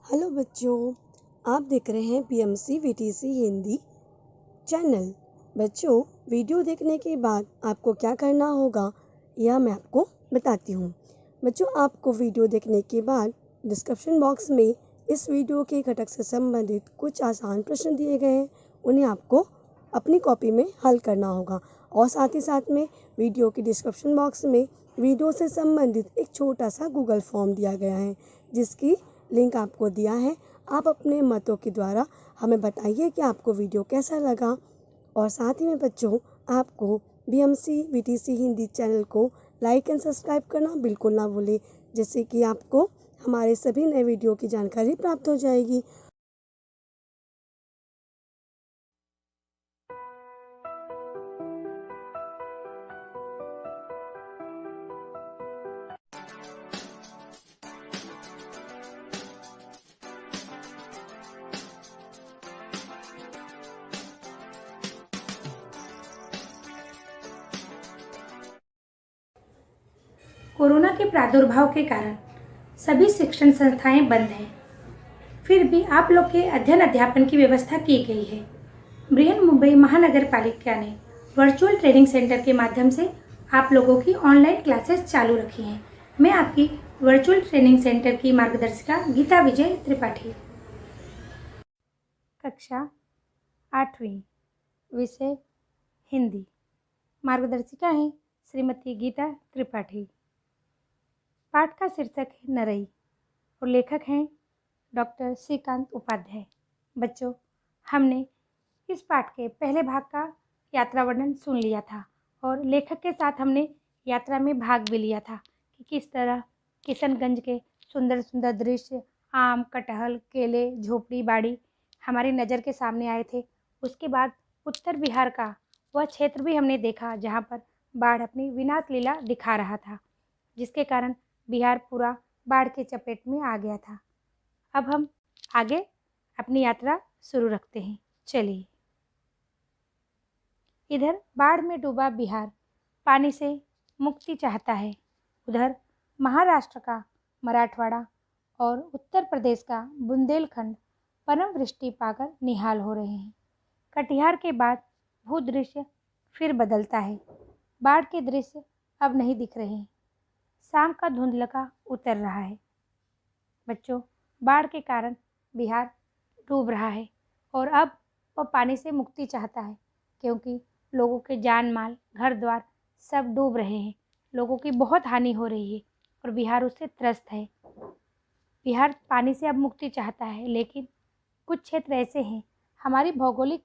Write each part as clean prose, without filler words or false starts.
Hello बच्चों, आप देख रहे हैं पीएमसी वीटीसी हिंदी चैनल। बच्चों, वीडियो देखने के बाद आपको क्या करना होगा यह मैं आपको बताती हूँ। बच्चों, आपको वीडियो देखने के बाद डिस्क्रिप्शन बॉक्स में इस वीडियो के घटक से संबंधित कुछ आसान प्रश्न दिए गए हैं, उन्हें आपको अपनी कॉपी में हल करना होगा। और साथ ही साथ में वीडियो के डिस्क्रिप्शन बॉक्स में वीडियो से संबंधित एक छोटा सा गूगल फॉर्म दिया गया है, जिसकी लिंक आपको दिया है। आप अपने मतों के द्वारा हमें बताइए कि आपको वीडियो कैसा लगा। और साथ ही में बच्चों, आपको बीएमसी वीटीसी हिंदी चैनल को लाइक एंड सब्सक्राइब करना बिल्कुल ना भूलें, जिससे कि आपको हमारे सभी नए वीडियो की जानकारी प्राप्त हो जाएगी। कोरोना के प्रादुर्भाव के कारण सभी शिक्षण संस्थाएं बंद हैं। फिर भी आप लोग के अध्ययन अध्यापन की व्यवस्था की गई है। बृहन-मुंबई महानगर पालिका ने वर्चुअल ट्रेनिंग सेंटर के माध्यम से आप लोगों की ऑनलाइन क्लासेस चालू रखी हैं। मैं आपकी वर्चुअल ट्रेनिंग सेंटर की मार्गदर्शिका गीता विजय त्रिपाठी। कक्षा 8वीं, विषय हिंदी। मार्गदर्शिका हैं श्रीमती गीता त्रिपाठी। पाठ का शीर्षक है नरई और लेखक हैं डॉक्टर श्रीकांत उपाध्याय। बच्चों, हमने इस पाठ के पहले भाग का यात्रा वर्णन सुन लिया था और लेखक के साथ हमने यात्रा में भाग भी लिया था कि किस तरह किशनगंज के सुंदर सुंदर दृश्य, आम, कटहल, केले, झोपड़ी बाड़ी हमारी नज़र के सामने आए थे। उसके बाद उत्तर बिहार का वह क्षेत्र भी हमने देखा जहाँ पर बाढ़ अपनी विनाश लीला दिखा रहा था, जिसके कारण बिहार पूरा बाढ़ के चपेट में आ गया था। अब हम आगे अपनी यात्रा शुरू रखते हैं। चलिए। इधर बाढ़ में डूबा बिहार पानी से मुक्ति चाहता है, उधर महाराष्ट्र का मराठवाड़ा और उत्तर प्रदेश का बुंदेलखंड परम वृष्टि पाकर निहाल हो रहे हैं। कटिहार के बाद भूदृश्य फिर बदलता है। बाढ़ के दृश्य अब नहीं दिख रहे हैं। शाम का धुंधलका उतर रहा है। बच्चों, बाढ़ के कारण बिहार डूब रहा है और अब वह पानी से मुक्ति चाहता है, क्योंकि लोगों के जान माल, घर द्वार सब डूब रहे हैं। लोगों की बहुत हानि हो रही है और बिहार उससे त्रस्त है। बिहार पानी से अब मुक्ति चाहता है, लेकिन कुछ क्षेत्र ऐसे हैं, हमारी भौगोलिक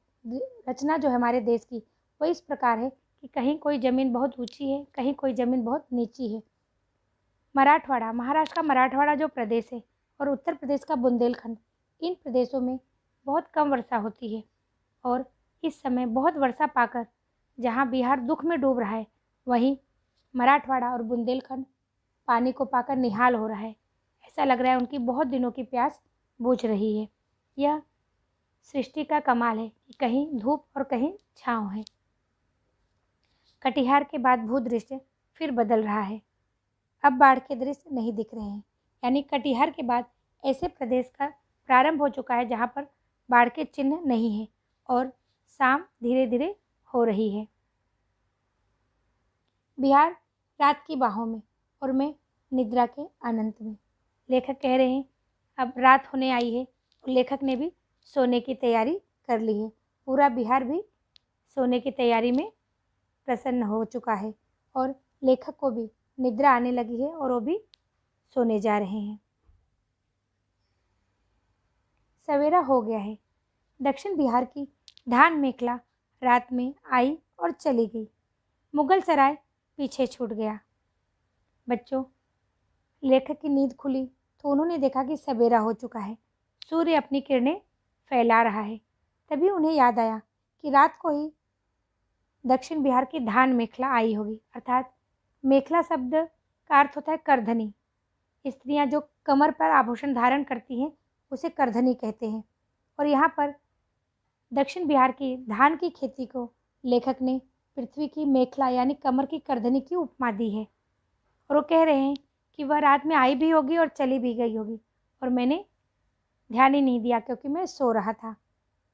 रचना जो है हमारे देश की, वो इस प्रकार है कि कहीं कोई ज़मीन बहुत ऊंची है, कहीं कोई ज़मीन बहुत नीची है। मराठवाड़ा, महाराष्ट्र का मराठवाड़ा जो प्रदेश है और उत्तर प्रदेश का बुंदेलखंड, इन प्रदेशों में बहुत कम वर्षा होती है और इस समय बहुत वर्षा पाकर जहां बिहार दुख में डूब रहा है, वहीं मराठवाड़ा और बुंदेलखंड पानी को पाकर निहाल हो रहा है। ऐसा लग रहा है उनकी बहुत दिनों की प्यास बुझ रही है। यह सृष्टि का कमाल है कि कहीं धूप और कहीं छाँव है। कटिहार के बाद भूदृश्य फिर बदल रहा है। अब बाढ़ के दृश्य नहीं दिख रहे हैं, यानी कटिहार के बाद ऐसे प्रदेश का प्रारंभ हो चुका है जहाँ पर बाढ़ के चिन्ह नहीं है और शाम धीरे धीरे हो रही है। बिहार रात की बाहों में और मैं निद्रा के अनंत में। लेखक कह रहे हैं अब रात होने आई है और लेखक ने भी सोने की तैयारी कर ली है। पूरा बिहार भी सोने की तैयारी में प्रसन्न हो चुका है और लेखक को भी निद्रा आने लगी है और वो भी सोने जा रहे हैं। सवेरा हो गया है। दक्षिण बिहार की धान मेखला रात में आई और चली गई। मुगल सराय पीछे छूट गया। बच्चों, लेखक की नींद खुली तो उन्होंने देखा कि सवेरा हो चुका है, सूर्य अपनी किरणें फैला रहा है। तभी उन्हें याद आया कि रात को ही दक्षिण बिहार की धान मेखला आई होगी, अर्थात मेखला शब्द का अर्थ होता है करधनी। स्त्रियां जो कमर पर आभूषण धारण करती हैं उसे करधनी कहते हैं। और यहाँ पर दक्षिण बिहार की धान की खेती को लेखक ने पृथ्वी की मेखला यानी कमर की करधनी की उपमा दी है और वो कह रहे हैं कि वह रात में आई भी होगी और चली भी गई होगी और मैंने ध्यान ही नहीं दिया क्योंकि मैं सो रहा था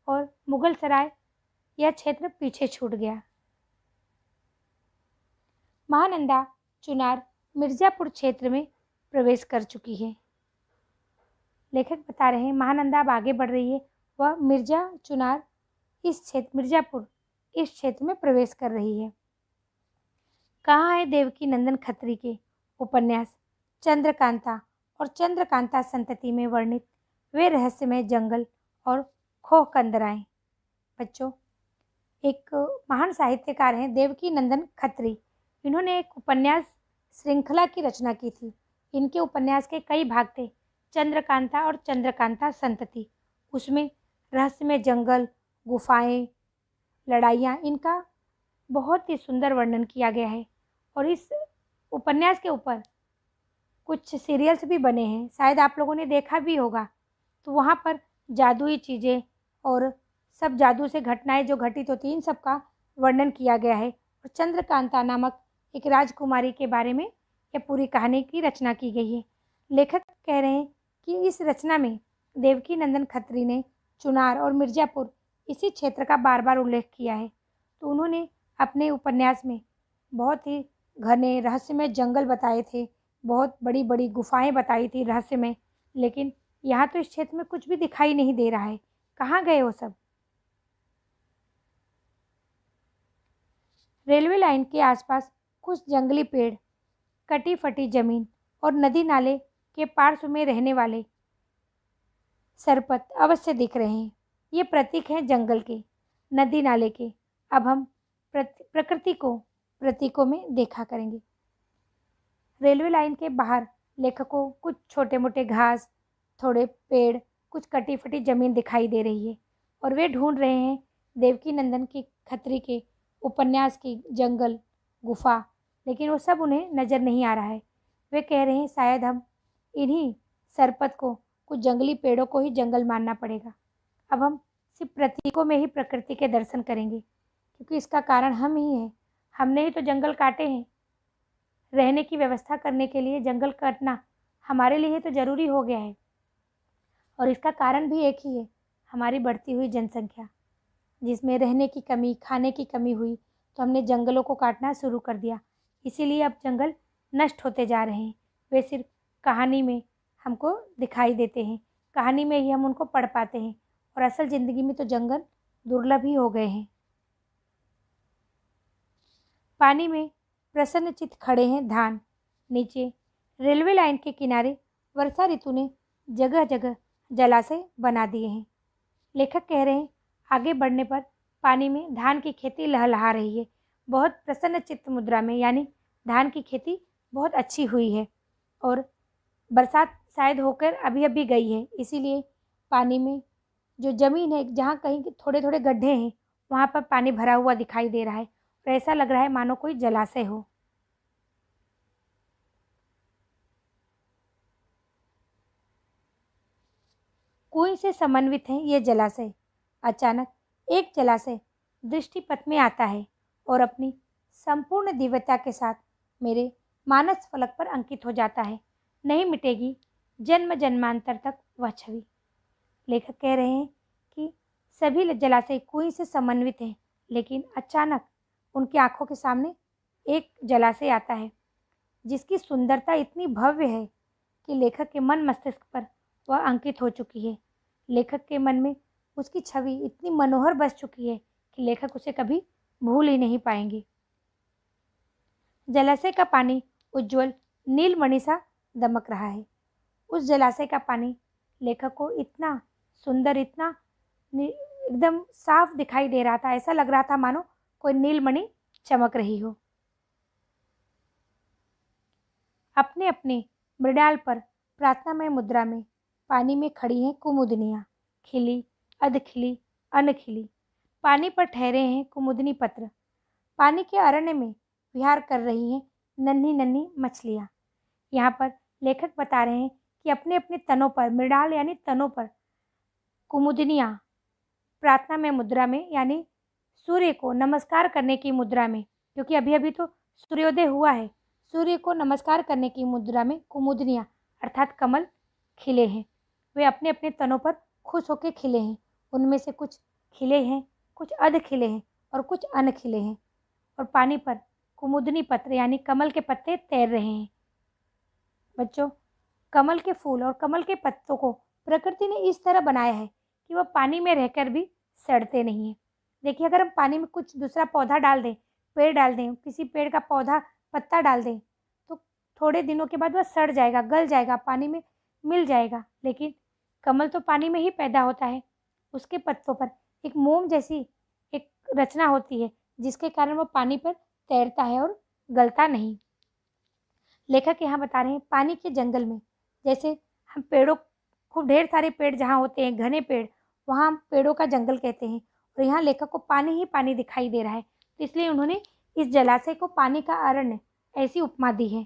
और मुगल सराय यह क्षेत्र पीछे छूट गया। महानंदा चुनार मिर्ज़ापुर क्षेत्र में प्रवेश कर चुकी है। लेखक बता रहे हैं महानंदा अब आगे बढ़ रही है, वह मिर्ज़ापुर इस क्षेत्र में प्रवेश कर रही है। कहाँ है देवकी नंदन खत्री के उपन्यास चंद्रकांता और चंद्रकांता संतति में वर्णित वे रहस्यमय जंगल और खोह कंदराएं। बच्चों, एक महान साहित्यकार हैं देवकी नंदन खत्री। इन्होंने एक उपन्यास श्रृंखला की रचना की थी। इनके उपन्यास के कई भाग थे, चंद्रकांता और चंद्रकांता संतति। उसमें रहस्यमय जंगल, गुफाएं, लड़ाइयाँ, इनका बहुत ही सुंदर वर्णन किया गया है। और इस उपन्यास के ऊपर कुछ सीरियल्स भी बने हैं, शायद आप लोगों ने देखा भी होगा। तो वहाँ पर जादुई चीज़ें और सब जादू से घटनाएं जो घटित होती हैं, इन सब का वर्णन किया गया है। और चंद्रकांता नामक एक राजकुमारी के बारे में यह पूरी कहानी की रचना की गई है। लेखक कह रहे हैं कि इस रचना में देवकी नंदन खत्री ने चुनार और मिर्ज़ापुर इसी क्षेत्र का बार बार उल्लेख किया है। तो उन्होंने अपने उपन्यास में बहुत ही घने रहस्यमय जंगल बताए थे, बहुत बड़ी बड़ी गुफाएं बताई थी रहस्यमय। लेकिन यहाँ तो इस क्षेत्र में कुछ भी दिखाई नहीं दे रहा है। कहाँ गए वो सब? रेलवे लाइन के आसपास कुछ जंगली पेड़, कटी फटी जमीन और नदी नाले के पार्श्व में रहने वाले सरपत अवश्य दिख रहे हैं। ये प्रतीक हैं जंगल के, नदी नाले के। अब हम प्रकृति को प्रतीकों में देखा करेंगे। रेलवे लाइन के बाहर लेखक को कुछ छोटे मोटे घास, थोड़े पेड़, कुछ कटी फटी जमीन दिखाई दे रही है और वे ढूंढ रहे हैं देवकी नंदन की खत्री के उपन्यास की जंगल, गुफा, लेकिन वो सब उन्हें नज़र नहीं आ रहा है। वे कह रहे हैं शायद हम इन्हीं सरपत को, कुछ जंगली पेड़ों को ही जंगल मानना पड़ेगा। अब हम सिर्फ प्रतीकों में ही प्रकृति के दर्शन करेंगे, क्योंकि इसका कारण हम ही हैं। हमने ही तो जंगल काटे हैं। रहने की व्यवस्था करने के लिए जंगल काटना हमारे लिए तो ज़रूरी हो गया है। और इसका कारण भी एक ही है, हमारी बढ़ती हुई जनसंख्या, जिसमें रहने की कमी, खाने की कमी हुई, तो हमने जंगलों को काटना शुरू कर दिया। इसीलिए अब जंगल नष्ट होते जा रहे हैं। वे सिर्फ कहानी में हमको दिखाई देते हैं, कहानी में ही हम उनको पढ़ पाते हैं, और असल ज़िंदगी में तो जंगल दुर्लभ ही हो गए हैं। पानी में प्रसन्नचित्त खड़े हैं धान। नीचे रेलवे लाइन के किनारे वर्षा ऋतु ने जगह जगह जलाशय बना दिए हैं। लेखक कह रहे हैं आगे बढ़ने पर पानी में धान की खेती लहलहा रही है, बहुत प्रसन्नचित्त मुद्रा में, यानी धान की खेती बहुत अच्छी हुई है और बरसात शायद होकर अभी अभी गई है। इसीलिए पानी में जो ज़मीन है, जहाँ कहीं थोड़े थोड़े गड्ढे हैं, वहाँ पर पानी भरा हुआ दिखाई दे रहा है और ऐसा लग रहा है मानो कोई जलाशय हो। कुएं से समन्वित हैं ये जलाशय। अचानक एक जलाशय दृष्टिपथ में आता है और अपनी संपूर्ण दिव्यता के साथ मेरे मानस फलक पर अंकित हो जाता है। नहीं मिटेगी जन्म जन्मांतर तक वह छवि। लेखक कह रहे हैं कि सभी जलाशय कुएं से समन्वित हैं, लेकिन अचानक उनकी आंखों के सामने एक जलाशय आता है जिसकी सुंदरता इतनी भव्य है कि लेखक के मन मस्तिष्क पर वह अंकित हो चुकी है। लेखक के मन में उसकी छवि इतनी मनोहर बस चुकी है कि लेखक उसे कभी भूल ही नहीं पाएंगे। जलाशय का पानी उज्ज्वल नीलमणि सा दमक रहा है। उस जलाशय का पानी लेखक को इतना सुंदर, इतना एकदम साफ दिखाई दे रहा था, ऐसा लग रहा था मानो कोई नीलमणि चमक रही हो। अपने अपने मृणाल पर प्रार्थनामय मुद्रा में पानी में खड़ी हैं कुमुदनियाँ, खिली, अधखिली, अनखिली। पानी पर ठहरे हैं कुमुदनी पत्र। पानी के अरण्य में विहार कर रही हैं नन्ही नन्ही मछलियाँ। यहाँ पर लेखक बता रहे हैं कि अपने अपने तनों पर, मृणाल यानी तनों पर, कुमुदनियाँ प्रार्थना में मुद्रा में, यानी सूर्य को नमस्कार करने की मुद्रा में, क्योंकि अभी अभी तो सूर्योदय हुआ है, सूर्य को नमस्कार करने की मुद्रा में कुमुदनियाँ अर्थात कमल खिले हैं। वे अपने अपने तनों पर खुश होकर खिले हैं। उनमें से कुछ खिले हैं, कुछ अध खिले हैं और कुछ अन खिले हैं। और पानी पर कुमुदनी पत्र यानी कमल के पत्ते तैर रहे हैं। बच्चों, कमल के फूल और कमल के पत्तों को प्रकृति ने इस तरह बनाया है कि वह पानी में रहकर भी सड़ते नहीं हैं। देखिए, अगर हम पानी में कुछ दूसरा पौधा डाल दें, पेड़ डाल दें, किसी पेड़ का पौधा पत्ता डाल दें, तो थोड़े दिनों के बाद वह सड़ जाएगा, गल जाएगा, पानी में मिल जाएगा। लेकिन कमल तो पानी में ही पैदा होता है। उसके पत्तों पर एक मोम जैसी एक रचना होती है, जिसके कारण वह पानी पर तैरता है और गलता नहीं। लेखक यहाँ बता रहे हैं, पानी के जंगल में जैसे हम पेड़ों, खूब ढेर सारे पेड़ जहाँ होते हैं, घने पेड़, वहाँ हम पेड़ों का जंगल कहते हैं। और यहाँ लेखक को पानी ही पानी दिखाई दे रहा है, तो इसलिए उन्होंने इस जलाशय को पानी का अरण्य ऐसी उपमा दी है।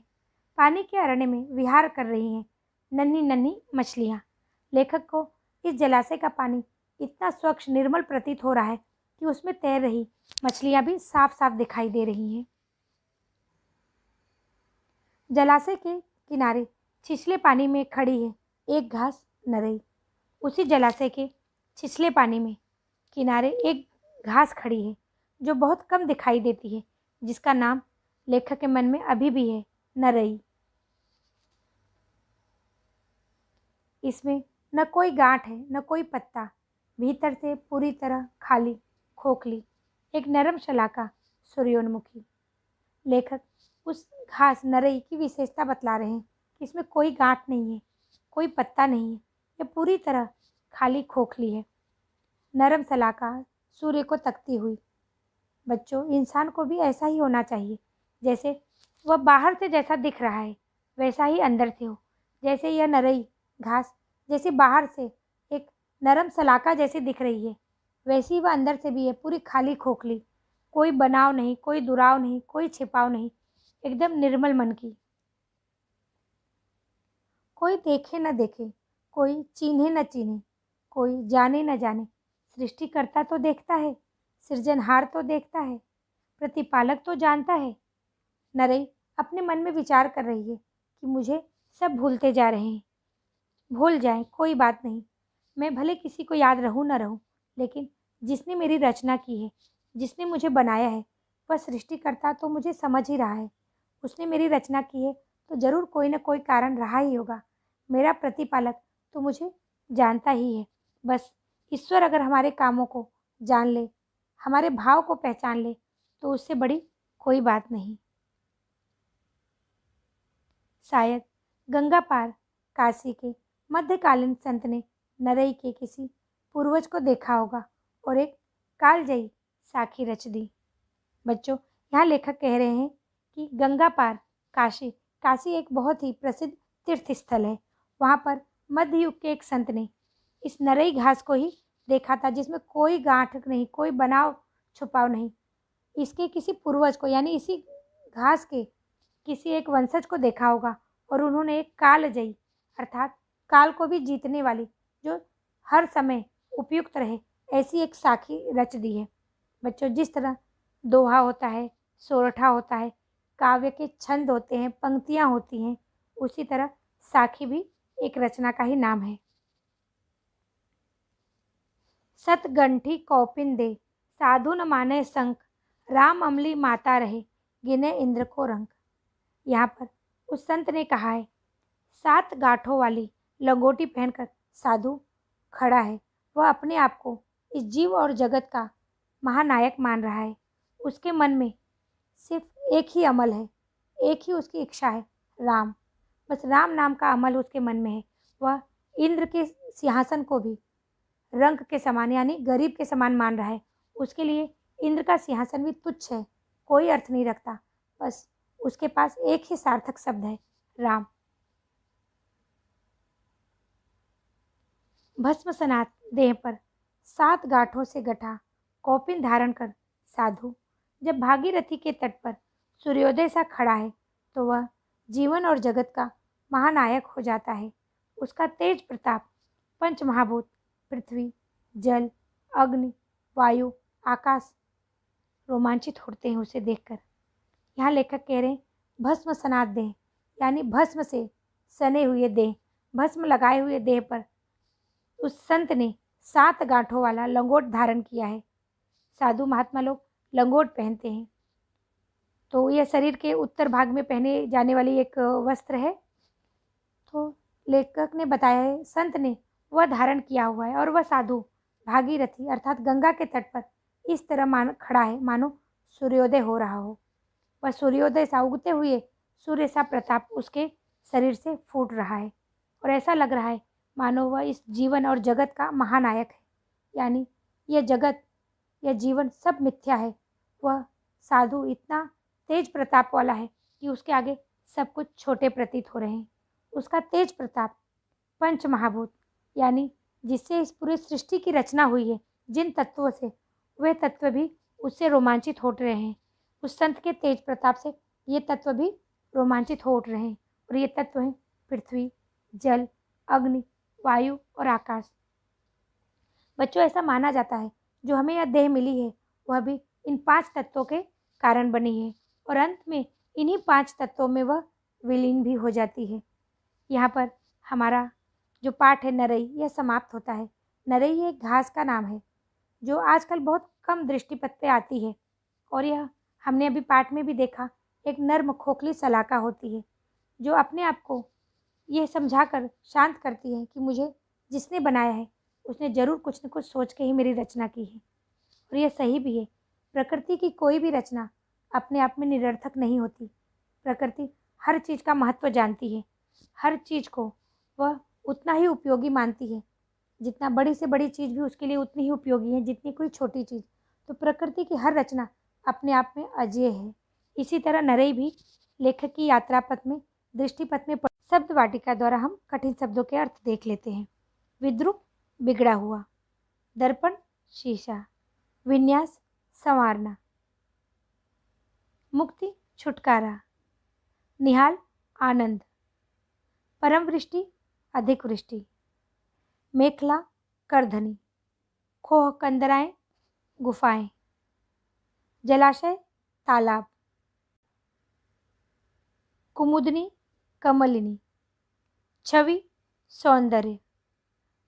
पानी के अरण्य में विहार कर रही हैं नन्ही नन्ही मछलियाँ। लेखक को इस जलाशय का पानी इतना स्वच्छ निर्मल प्रतीत हो रहा है कि उसमें तैर रही मछलियाँ भी साफ साफ दिखाई दे रही हैं। जलाशय के किनारे छिछले पानी में खड़ी है एक घास नरई। उसी जलाशय के छिछले पानी में किनारे एक घास खड़ी है जो बहुत कम दिखाई देती है, जिसका नाम लेखक के मन में अभी भी है, नरई। इसमें न कोई गांठ है, न कोई पत्ता, भीतर से पूरी तरह खाली, खोखली, एक नरम शलाका, सूर्योन्मुखी। लेखक उस घास नरई की विशेषता बतला रहे हैं कि इसमें कोई गांठ नहीं है, कोई पत्ता नहीं है, ये पूरी तरह खाली खोखली है, नरम शलाका, सूर्य को तकती हुई। बच्चों, इंसान को भी ऐसा ही होना चाहिए। जैसे वह बाहर से जैसा दिख रहा है, वैसा ही अंदर से हो। जैसे यह नरई घास जैसे बाहर से एक नरम शलाका जैसी दिख रही है, वैसी वह अंदर से भी है, पूरी खाली खोखली, कोई बनाव नहीं, कोई दुराव नहीं, कोई छिपाव नहीं, एकदम निर्मल मन की। कोई देखे न देखे, कोई चिन्हे न चिन्हे, कोई जाने न जाने, सृष्टिकर्ता तो देखता है, सृजनहार तो देखता है, प्रतिपालक तो जानता है। नरई अपने मन में विचार कर रही है कि मुझे सब भूलते जा रहे हैं। भूल जाएं, कोई बात नहीं, मैं भले किसी को याद रहूं न रहूं, लेकिन जिसने मेरी रचना की है, जिसने मुझे बनाया है, वह सृष्टिकर्ता तो मुझे समझ ही रहा है। उसने मेरी रचना की है तो जरूर कोई न कोई कारण रहा ही होगा। मेरा प्रतिपालक तो मुझे जानता ही है। बस ईश्वर अगर हमारे कामों को जान ले, हमारे भाव को पहचान ले, तो उससे बड़ी कोई बात नहीं। शायद गंगा पार काशी के मध्यकालीन संत ने नरई के किसी पूर्वज को देखा होगा और एक कालजयी साखी रच दी। बच्चों, यहाँ लेखक कह रहे हैं कि गंगा पार काशी, काशी एक बहुत ही प्रसिद्ध तीर्थ स्थल है। वहाँ पर मध्य युग के एक संत ने इस नरई घास को ही देखा था, जिसमें कोई गांठ नहीं, कोई बनाव छुपाव नहीं। इसके किसी पूर्वज को, यानी इसी घास के किसी एक वंशज को देखा होगा और उन्होंने एक कालजयी अर्थात काल को भी जीतने वाली, जो हर समय उपयुक्त रहे, ऐसी एक साखी रच दी है। बच्चों, जिस तरह दोहा होता है, सोरठा होता है, काव्य के छंद होते हैं, पंक्तियाँ होती हैं, उसी तरह साखी भी एक रचना का ही नाम है। सतगंठी कौपिन दे, साधु न माने संक, राम अमली माता रहे, गिने इंद्र को रंक। यहाँ पर उस संत ने कहा है, 7 गांठों वाली लंगोटी पहनकर साधु खड़ा है। वह अपने आप को इस जीव और जगत का महानायक मान रहा है। उसके मन में सिर्फ एक ही अमल है, एक ही उसकी इच्छा है, राम। बस राम नाम का अमल उसके मन में है। वह इंद्र के सिंहासन को भी रंक के समान, यानी गरीब के समान मान रहा है। उसके लिए इंद्र का सिंहासन भी तुच्छ है, कोई अर्थ नहीं रखता। बस उसके पास एक ही सार्थक शब्द है, राम। भस्म सनात देह पर 7 गांठों से गठा कौपिन धारण कर साधु जब भागीरथी के तट पर सूर्योदय सा खड़ा है, तो वह जीवन और जगत का महानायक हो जाता है। उसका तेज प्रताप पंचमहाभूत पृथ्वी, जल, अग्नि, वायु, आकाश रोमांचित होते हैं उसे देखकर। यहाँ लेखक कह रहे हैं, भस्म सनात देह, यानी भस्म से सने हुए देह, भस्म लगाए हुए देह पर उस संत ने 7 गांठों वाला लंगोट धारण किया है। साधु महात्मा लोग लंगोट पहनते हैं। तो यह शरीर के उत्तर भाग में पहने जाने वाली एक वस्त्र है। तो लेखक ने बताया है, संत ने वह धारण किया हुआ है और वह साधु भागीरथी अर्थात गंगा के तट पर इस तरह खड़ा है मानो सूर्योदय हो रहा हो। वह सूर्योदय सा उगते हुए सूर्य सा प्रताप उसके शरीर से फूट रहा है और ऐसा लग रहा है मानो वह इस जीवन और जगत का महानायक है। यानी यह जगत, यह जीवन सब मिथ्या है। वह साधु इतना तेज प्रताप वाला है कि उसके आगे सब कुछ छोटे प्रतीत हो रहे हैं। उसका तेज प्रताप पंच महाभूत यानी जिससे इस पूरी सृष्टि की रचना हुई है, जिन तत्वों से, वे तत्व भी उससे रोमांचित हो रहे हैं। उस संत के तेज प्रताप से ये तत्व भी रोमांचित हो उठ रहे हैं और ये तत्व हैं पृथ्वी, जल, अग्नि, वायु और आकाश। बच्चों, ऐसा माना जाता है जो हमें यह देह मिली है वह भी इन 5 तत्वों के कारण बनी है और अंत में इन्हीं 5 तत्वों में वह विलीन भी हो जाती है। यहाँ पर हमारा जो पाठ है नरई, यह समाप्त होता है। नरई एक घास का नाम है जो आजकल बहुत कम दृष्टिपथ पे आती है और यह हमने अभी पाठ में भी देखा, एक नर्म खोखली सलाका होती है जो अपने आप को यह समझाकर शांत करती है कि मुझे जिसने बनाया है उसने ज़रूर कुछ न कुछ सोच के ही मेरी रचना की है। और यह सही भी है। प्रकृति की कोई भी रचना अपने आप में निरर्थक नहीं होती। प्रकृति हर चीज़ का महत्व जानती है। हर चीज़ को वह उतना ही उपयोगी मानती है, जितना बड़ी से बड़ी चीज़ भी उसके लिए उतनी ही उपयोगी है जितनी कोई छोटी चीज़। तो प्रकृति की हर रचना अपने आप में अजेय है। इसी तरह नरई भी लेखक की यात्रा पथ में, दृष्टिपथ में शब्द वाटिका द्वारा हम कठिन शब्दों के अर्थ देख लेते हैं। विद्रूप बिगड़ा हुआ, दर्पण शीशा, विन्यास संवारना, मुक्ति छुटकारा, निहाल आनंद, परम वृष्टि अधिक वृष्टि, मेखला करधनी, खोह कंदराएं गुफाएं, जलाशय तालाब, कुमुदनी कमलिनी, छवि सौंदर्य,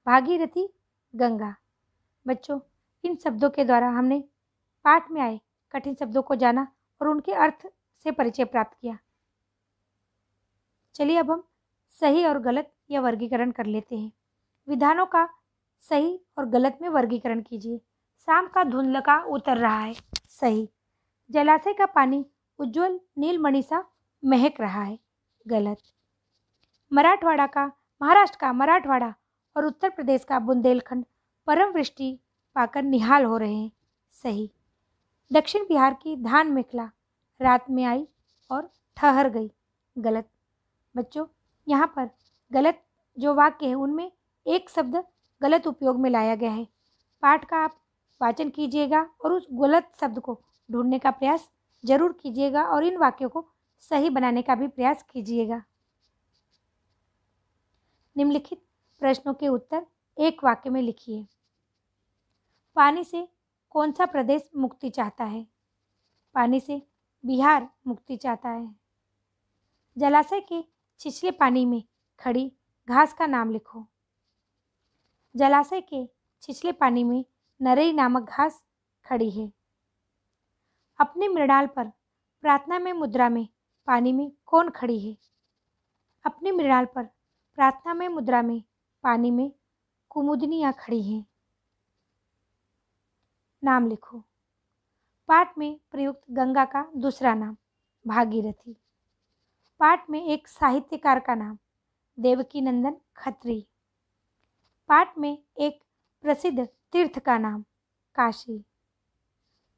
भागीरथी गंगा। बच्चों, इन शब्दों के द्वारा हमने पाठ में आए कठिन शब्दों को जाना और उनके अर्थ से परिचय प्राप्त किया। चलिए अब हम सही और गलत या वर्गीकरण कर लेते हैं। विधानों का सही और गलत में वर्गीकरण कीजिए। शाम का धुंधलका उतर रहा है, सही। जलाशय का पानी उज्जवल नीलमणि सा महक रहा है, गलत। महाराष्ट्र का मराठवाड़ा और उत्तर प्रदेश का बुंदेलखंड परम वृष्टि पाकर निहाल हो रहे हैं, सही। दक्षिण बिहार की धान मेखला रात में आई और ठहर गई, गलत। बच्चों, यहाँ पर गलत जो वाक्य है उनमें एक शब्द गलत उपयोग में लाया गया है। पाठ का आप वाचन कीजिएगा और उस गलत शब्द को ढूंढने का प्रयास जरूर कीजिएगा और इन वाक्यों को सही बनाने का भी प्रयास कीजिएगा। निम्नलिखित प्रश्नों के उत्तर एक वाक्य में लिखिए। पानी से कौन सा प्रदेश मुक्ति चाहता है? पानी से बिहार मुक्ति चाहता है। जलाशय के छिछले पानी में खड़ी घास का नाम लिखो। जलाशय के छिछले पानी में नरई नामक घास खड़ी है। अपने मृणाल पर प्रार्थना में मुद्रा में पानी में कौन खड़ी है? अपने मृणाल पर प्रार्थना में मुद्रा में पानी में कुमुदनियाँ खड़ी हैं। नाम लिखो। पाठ में प्रयुक्त गंगा का दूसरा नाम भागीरथी। पाठ में एक साहित्यकार का नाम देवकीनंदन खत्री। पाठ में एक प्रसिद्ध तीर्थ का नाम काशी।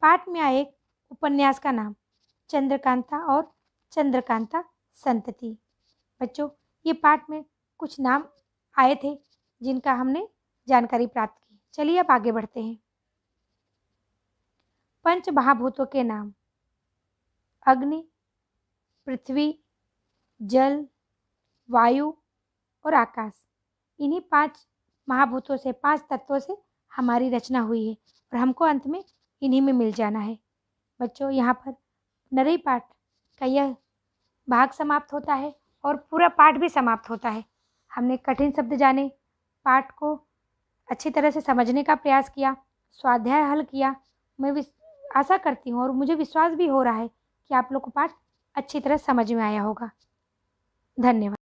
पाठ में आए एक उपन्यास का नाम चंद्रकांता और चंद्रकांता संतति। बच्चों, ये पाठ में कुछ नाम आए थे जिनका हमने जानकारी प्राप्त की। चलिए अब आगे बढ़ते हैं। पंच महाभूतों के नाम अग्नि, पृथ्वी, जल, वायु और आकाश। इन्हीं 5 महाभूतों से, 5 तत्वों से हमारी रचना हुई है और हमको अंत में इन्हीं में मिल जाना है। बच्चों, यहाँ पर नरई पाठ का यह भाग समाप्त होता है और पूरा पाठ भी समाप्त होता है। हमने कठिन शब्द जाने, पाठ को अच्छी तरह से समझने का प्रयास किया, स्वाध्याय हल किया। मैं आशा करती हूँ और मुझे विश्वास भी हो रहा है कि आप लोग को पाठ अच्छी तरह समझ में आया होगा। धन्यवाद।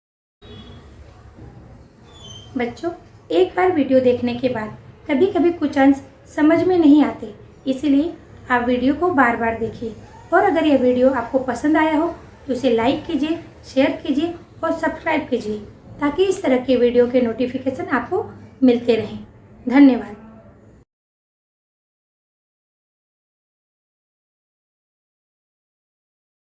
बच्चों, एक बार वीडियो देखने के बाद कभी कभी कुछ अंश समझ में नहीं आते, इसीलिए आप वीडियो को बार बार देखिए। और अगर यह वीडियो आपको पसंद आया हो तो इसे लाइक कीजिए, शेयर कीजिए और सब्सक्राइब कीजिए, ताकि इस तरह के वीडियो के नोटिफिकेशन आपको मिलते रहें। धन्यवाद।